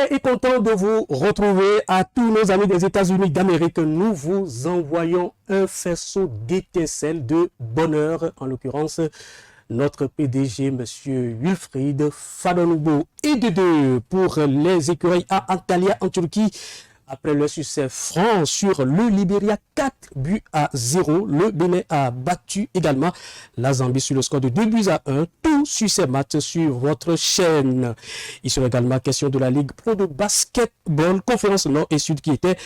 Heureux et content de vous retrouver. À tous nos amis des États-Unis d'Amérique, nous vous envoyons un faisceau d'étincelles de bonheur, en l'occurrence notre PDG, M. Wilfried Fadonoubo, et de deux pour les écureuils à Antalya en Turquie. Après le succès franc sur le Libéria, 4-0, le Bénin a battu également la Zambie sur le score de 2-1. Tout sur ces matchs sur votre chaîne. Il sera également question de la Ligue Pro de basketball, conférence Nord et Sud qui était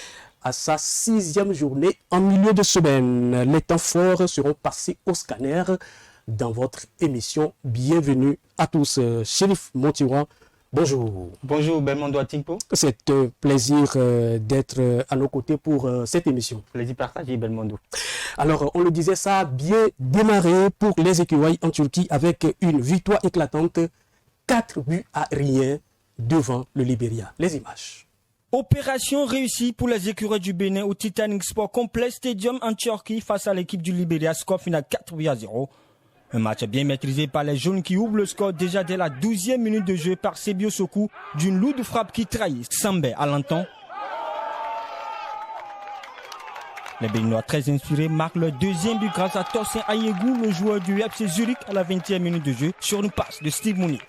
à sa 6e journée en milieu de semaine. Les temps forts seront passés au scanner dans votre émission. Bienvenue à tous. Chérif Montiwa, bonjour. Bonjour Belmondo Atingpo. C'est un plaisir d'être à nos côtés pour cette émission. Plaisir partagé Belmondo. Alors, on le disait, ça a bien démarré pour les écureuils en Turquie avec une victoire éclatante, 4-0 devant le Libéria. Les images. Opération réussie pour les écureuils du Bénin au Titanic Sport Complex Stadium en Turquie face à l'équipe du Libéria, score final 4-0. Un match bien maîtrisé par les jaunes qui ouvrent le score déjà dès la 12e minute de jeu par Sebio Sokou d'une lourde frappe qui trahit Sambé à l'enton. Les Béninois très inspirés marquent leur deuxième but grâce à Torsin Ayegou, le joueur du FC Zurich à la 20e minute de jeu sur une passe de Steve Mounier.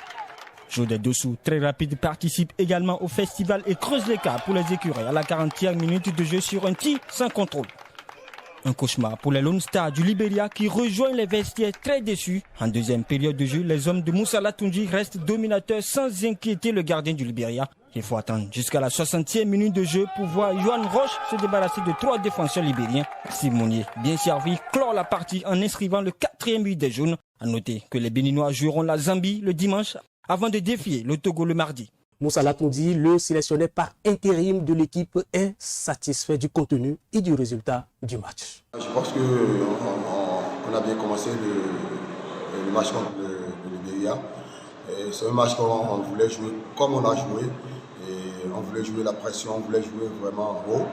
Jodé Dossou, très rapide, participe également au festival et creuse l'écart pour les écureuils à la 40e minute de jeu sur un tir sans contrôle. Un cauchemar pour les Lone Stars du Libéria qui rejoignent les vestiaires très déçus. En deuxième période de jeu, les hommes de Moussa Latunji restent dominateurs sans inquiéter le gardien du Libéria. Il faut attendre jusqu'à la 60e minute de jeu pour voir Johan Roche se débarrasser de 3 défenseurs libériens. Steve Mounier, bien servi, clore la partie en inscrivant le 4e but des jaunes. À noter que les Béninois joueront la Zambie le dimanche avant de défier le Togo le mardi. Moussa Latunji, le sélectionné par intérim de l'équipe, est satisfait du contenu et du résultat du match. Je pense qu'on a bien commencé le match contre le Libéria. C'est un match qu'on voulait jouer comme on a joué. Et on voulait jouer la pression, on voulait jouer vraiment haut.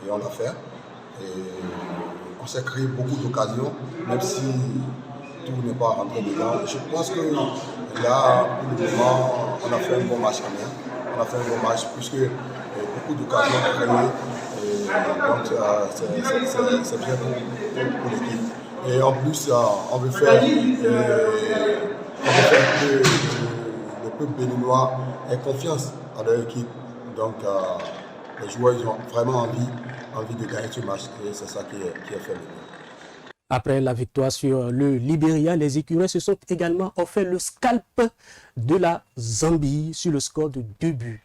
Et on l'a fait. Et on s'est créé beaucoup d'occasions, même si tout n'est pas rentré dedans. Je pense que là, pour le moment, on a fait un bon match quand même. On a fait un bon match puisque beaucoup d'occasions créées. Donc c'est bien pour l'équipe. Et en plus, on veut faire que le peuple béninois ait confiance en leur équipe. Donc les joueurs ils ont vraiment envie de gagner ce match. Et c'est ça qui est fait. Après la victoire sur le Libéria, les écureuils se sont également offert le scalp de la Zambie sur le score de 2-1.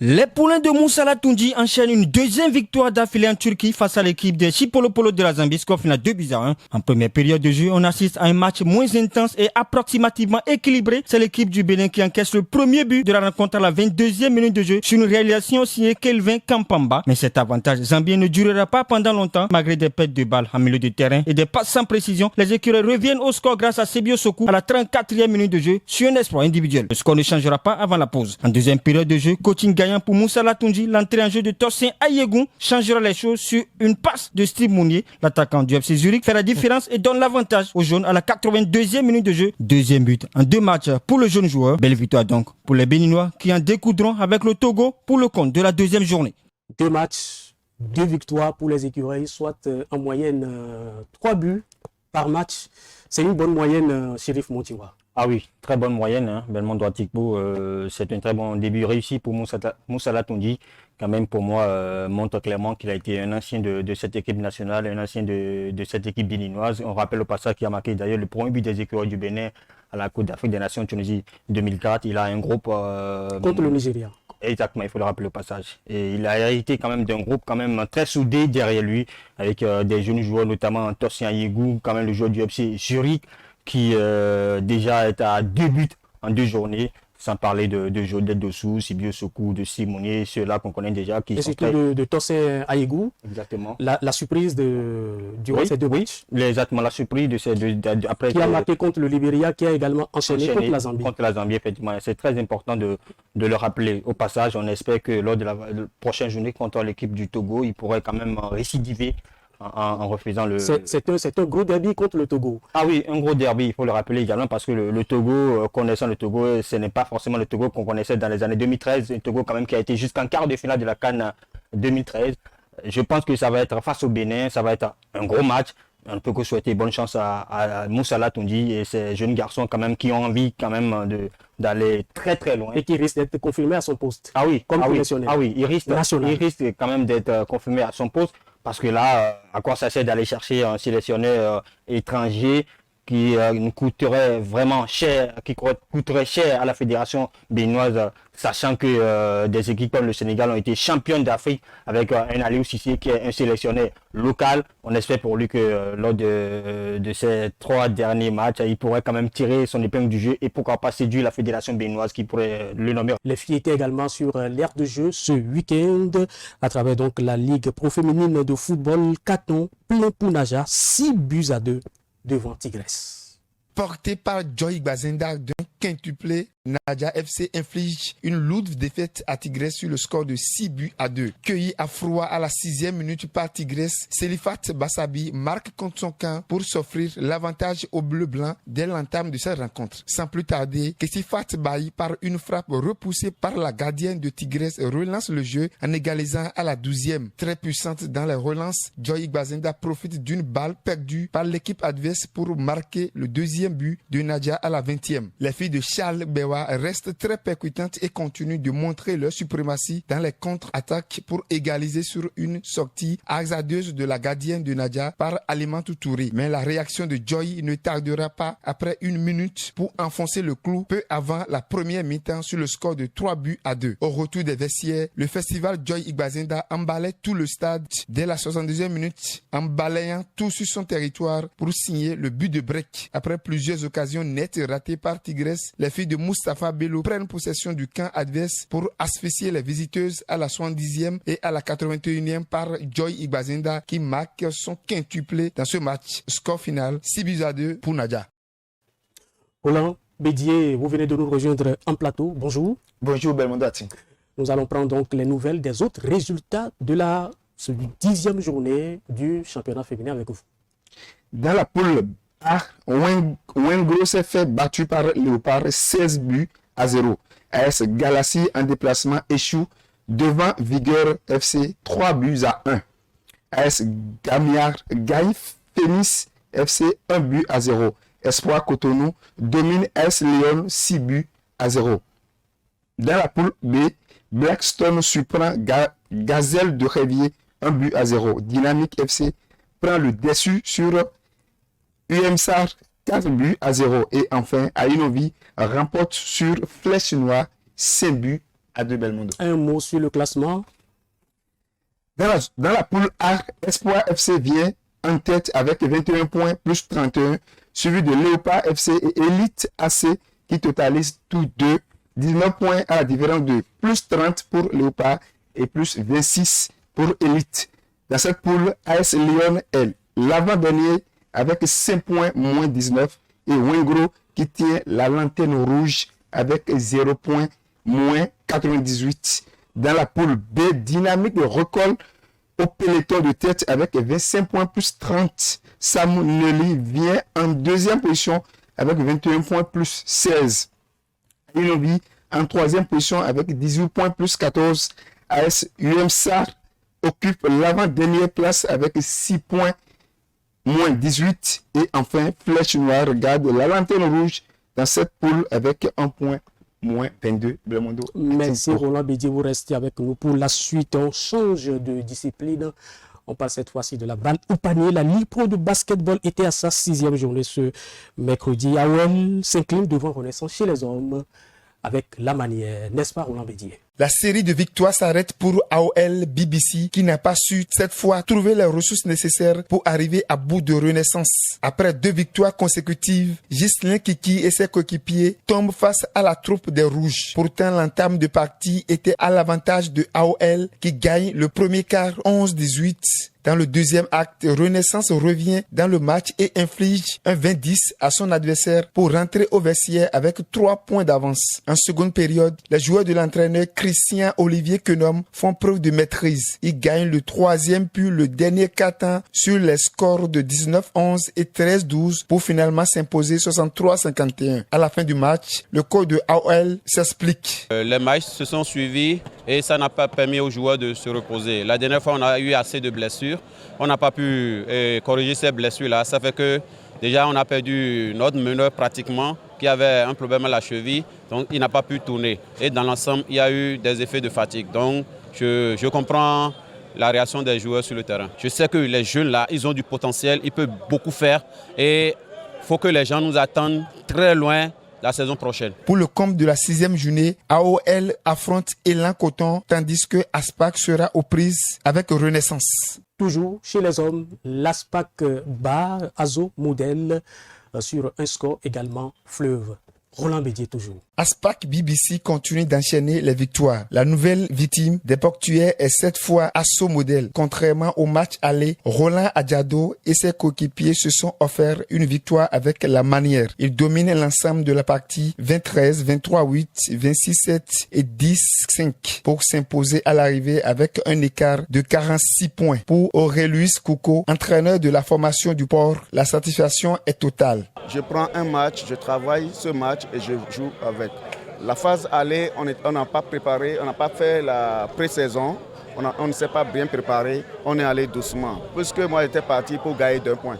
Les poulains de Moussa Latunji enchaînent une deuxième victoire d'affilée en Turquie face à l'équipe des Chipolopolo de la Zambie, score final 2-1. En première période de jeu, on assiste à un match moins intense et approximativement équilibré. C'est l'équipe du Bénin qui encaisse le premier but de la rencontre à la 22e minute de jeu sur une réalisation signée Kelvin Kampamba. Mais cet avantage zambien ne durera pas pendant longtemps. Malgré des pertes de balles en milieu de terrain et des passes sans précision, les écureuils reviennent au score grâce à Sebio Sokou à la 34e minute de jeu sur un exploit individuel. Le score ne changera pas avant la pause. En deuxième période de jeu, coaching gagnant pour Moussa Latunji, l'entrée en jeu de Torsin Ayegou changera les choses sur une passe de Steve Mounier. L'attaquant du FC Zurich fait la différence et donne l'avantage aux jaunes à la 82e minute de jeu. Deuxième but en 2 matchs pour le jeune joueur. Belle victoire donc pour les Béninois qui en découdront avec le Togo pour le compte de la 2e journée. 2 matchs, 2 victoires pour les écureuils, soit en moyenne 3 buts par match. C'est une bonne moyenne, Chérif Montiwa. Ah oui, très bonne moyenne, hein. Belmondo Atingpo, c'est un très bon début réussi pour Moussa Latunji. Quand même pour moi montre clairement qu'il a été un ancien de cette équipe nationale, un ancien de cette équipe béninoise. On rappelle au passage qu'il a marqué d'ailleurs le premier but des écureuils du Bénin à la Coupe d'Afrique des Nations Tunisie 2004. Il a un groupe contre le Nigeria. Exactement, il faut le rappeler au passage. Et il a hérité quand même d'un groupe quand même très soudé derrière lui, avec des jeunes joueurs, notamment Torsin Ayegou, quand même le joueur du FC Zurich, qui déjà est à 2 buts en 2 journées, sans parler de Jodé Dossou, Sebio Sokou, de Simonier, ceux-là qu'on connaît déjà. Qui et sont surtout de Torsin Ayegou. Exactement. La surprise durant ces 2 matchs. Exactement, la surprise après. Qui a marqué contre le Libéria, qui a également enchaîné contre la Zambie. Contre la Zambie, effectivement. C'est très important de le rappeler. Au passage, on espère que lors de la prochaine journée contre l'équipe du Togo, il pourrait quand même récidiver en refusant le... C'est un gros derby contre le Togo. Ah oui, un gros derby, il faut le rappeler également, parce que le Togo, connaissant le Togo, ce n'est pas forcément le Togo qu'on connaissait dans les années 2013, un Togo quand même qui a été jusqu'en quart de finale de la CAN 2013. Je pense que ça va être face au Bénin, ça va être un gros match. On ne peut que souhaiter bonne chance à Moussa Latondi et ces jeunes garçons quand même qui ont envie quand même d'aller très très loin. Et qui risque d'être confirmé à son poste. Ah oui, comme professionnel. Ah oui, il risque quand même d'être confirmé à son poste parce que là, à quoi ça sert d'aller chercher un sélectionneur étranger qui nous coûterait vraiment cher, qui coûterait cher à la fédération béninoise, sachant que des équipes comme le Sénégal ont été championnes d'Afrique avec un Aliou Cissé qui est un sélectionneur local. On espère pour lui que lors de ces 3 derniers matchs, il pourrait quand même tirer son épingle du jeu et pourquoi pas séduire la fédération béninoise qui pourrait le nommer. Les filles étaient également sur l'aire de jeu ce week-end à travers donc la Ligue pro féminine de football Caton plein Pounaja, 6-2 devant Tigresse. Porté par Joy Bazenda d'un quintuplé, Nadia FC inflige une lourde défaite à Tigresse sur le score de 6-2. Cueilli à froid à la 6e minute par Tigresse, Selifat Bassabi marque contre son camp pour s'offrir l'avantage au bleu-blanc dès l'entame de cette rencontre. Sans plus tarder, Kesifat Bayi par une frappe repoussée par la gardienne de Tigresse relance le jeu en égalisant à la 12e. Très puissante dans les relances, Joy Bazenda profite d'une balle perdue par l'équipe adverse pour marquer le 2e but de Nadia à la 20e. Les filles de Charles Bewa restent très percutantes et continuent de montrer leur suprématie dans les contre-attaques pour égaliser sur une sortie hasardeuse de la gardienne de Nadia par Alimantou Touré. Mais la réaction de Joy ne tardera pas après 1 minute pour enfoncer le clou peu avant la première mi-temps sur le score de 3-2. Au retour des vestiaires, le festival Joy Igbazinda emballait tout le stade dès la 62e minute en balayant tout sur son territoire pour signer le but de break. Après plusieurs occasions nettes ratées par Tigresse, les filles de Moustapha Bello prennent possession du camp adverse pour asphyxier les visiteuses à la 70e et à la 81e par Joy Igbazinda qui marque son quintuplé dans ce match. Score final 6-2 pour Nadia. Roland Bédier, vous venez de nous rejoindre en plateau. Bonjour. Bonjour Belmondati. Nous allons prendre donc les nouvelles des autres résultats de la 10e journée du championnat féminin avec vous. Dans la poule A, Wengro s'est fait battu par Léopard 16-0. AS Galassi en déplacement échoue devant Vigueur FC 3-1. AS Gamiar Gaïf Phoenix FC 1-0. Espoir Cotonou domine AS Lyon 6-0. Dans la poule B, Blackstone surprend Gazelle de Révier 1-0. Dynamique FC prend le dessus sur UMSAR 4-0 et enfin Ainovi remporte sur Flèche Noire 5-2 Belmondo. Un mot sur le classement. Dans la poule A, Espoir FC vient en tête avec 21 points plus 31, suivi de Léopard FC et Elite AC qui totalisent tous deux 19 points à la différence de plus 30 pour Léopard et plus 26 pour Elite. Dans cette poule, AS Lyon est l'avant-dernier avec 5 points moins 19 et Wengro qui tient la lanterne rouge avec 0 points moins 98. Dans la poule B, Dynamique recolle au peloton de tête avec 25 points plus 30. Samu Nelly vient en deuxième position avec 21 points plus 16. Inovi en troisième position avec 18 points plus 14. AS UMSAR occupe l'avant-dernière place avec 6 points moins 18. Et enfin, Flèche Noire regarde la lanterne rouge dans cette poule avec 1 point moins 22. Belmondo. Merci Roland Bédier, vous restez avec nous pour la suite. On change de discipline. On passe cette fois-ci de la balle au panier. La Ligue Pro de basketball était à sa 6e journée ce mercredi. AOL s'incline devant Renaissance chez les hommes avec la manière, n'est-ce pas Roland Bédier? La série de victoires s'arrête pour AOL BBC qui n'a pas su cette fois trouver les ressources nécessaires pour arriver à bout de Renaissance. Après 2 victoires consécutives, Ghislain Kiki et ses coéquipiers tombent face à la troupe des Rouges. Pourtant, l'entame de partie était à l'avantage de AOL qui gagne le premier quart 11-18. Dans le deuxième acte, Renaissance revient dans le match et inflige un 20-10 à son adversaire pour rentrer au vestiaire avec 3 points d'avance. En seconde période, les joueurs de l'entraîneur Chris Christian Olivier Quenom font preuve de maîtrise. Ils gagnent le 3e puis le dernier quart-temps sur les scores de 19-11 et 13-12 pour finalement s'imposer 63-51. À la fin du match, le coach de AOL s'explique. Les matchs se sont suivis et ça n'a pas permis aux joueurs de se reposer. La dernière fois, on a eu assez de blessures. On n'a pas pu corriger ces blessures-là. Ça fait que déjà, on a perdu notre meneur pratiquement, qui avait un problème à la cheville. Donc, il n'a pas pu tourner. Et dans l'ensemble, il y a eu des effets de fatigue. Donc, je comprends la réaction des joueurs sur le terrain. Je sais que les jeunes, là, ils ont du potentiel, ils peuvent beaucoup faire. Et il faut que les gens nous attendent très loin la saison prochaine. Pour le compte de la 6e journée, AOL affronte Élan Coton, tandis que Aspac sera aux prises avec Renaissance. Toujours chez les hommes, l'Aspac bat Azo Modèle sur un score également fleuve. Roland Bédier toujours. Aspac BBC continue d'enchaîner les victoires. La nouvelle victime des portuaires est cette fois Asso Modèle. Contrairement au match aller, Roland Adjado et ses coéquipiers se sont offerts une victoire avec la manière. Ils dominent l'ensemble de la partie 20-13, 23-8, 26-7 et 10-5 pour s'imposer à l'arrivée avec un écart de 46 points. Pour Aurélien Kouko, entraîneur de la formation du Port, la satisfaction est totale. Je prends un match, je travaille ce match et je joue avec. La phase aller, on n'a pas préparé, on n'a pas fait la pré-saison, on ne s'est pas bien préparé, on est allé doucement. Puisque moi j'étais parti pour gagner 2 points.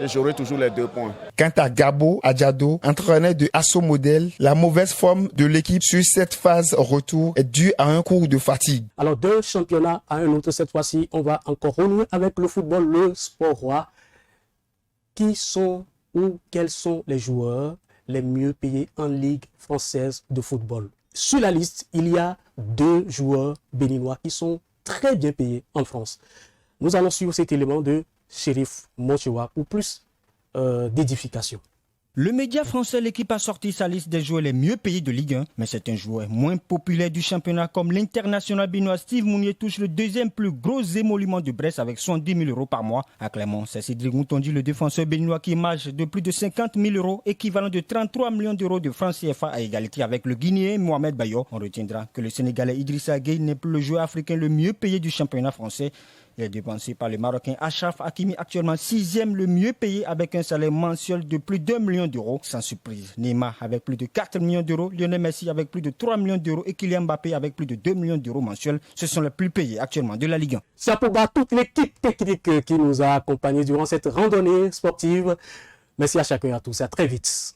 Et j'aurai toujours les 2 points. Quant à Gabo Adjado, entraîneur de Asso Modèle, la mauvaise forme de l'équipe sur cette phase retour est due à un coup de fatigue. Alors d'un championnat à un autre, cette fois-ci, on va encore renouer avec le football, le sport roi. Qui sont ou quels sont les joueurs les mieux payés en Ligue française de football? Sur la liste, il y a 2 joueurs béninois qui sont très bien payés en France. Nous allons suivre cet élément de Chérif Monchewa pour plus d'édification. Le média français L'équipe a sorti sa liste des joueurs les mieux payés de Ligue 1, mais c'est un joueur moins populaire du championnat comme l'international béninois Steve Mounier touche le 2e plus gros émolument de Brest avec 70 000 € par mois. À Clermont, c'est Cédric Moutondi, le défenseur béninois qui marge de plus de 50 000 €, équivalent de 33 millions d'euros de francs CFA à égalité avec le Guinéen Mohamed Bayo. On retiendra que le Sénégalais Idrissa Gueye n'est plus le joueur africain le mieux payé du championnat français. Il est dépensé par le Marocain Achraf Hakimi, actuellement 6e le mieux payé avec un salaire mensuel de plus d'1 million d'euros. Sans surprise, Neymar avec plus de 4 millions d'euros, Lionel Messi avec plus de 3 millions d'euros et Kylian Mbappé avec plus de 2 millions d'euros mensuels. Ce sont les plus payés actuellement de la Ligue 1. C'est pour toute l'équipe technique qui nous a accompagnés durant cette randonnée sportive. Merci à chacun et à tous. À très vite.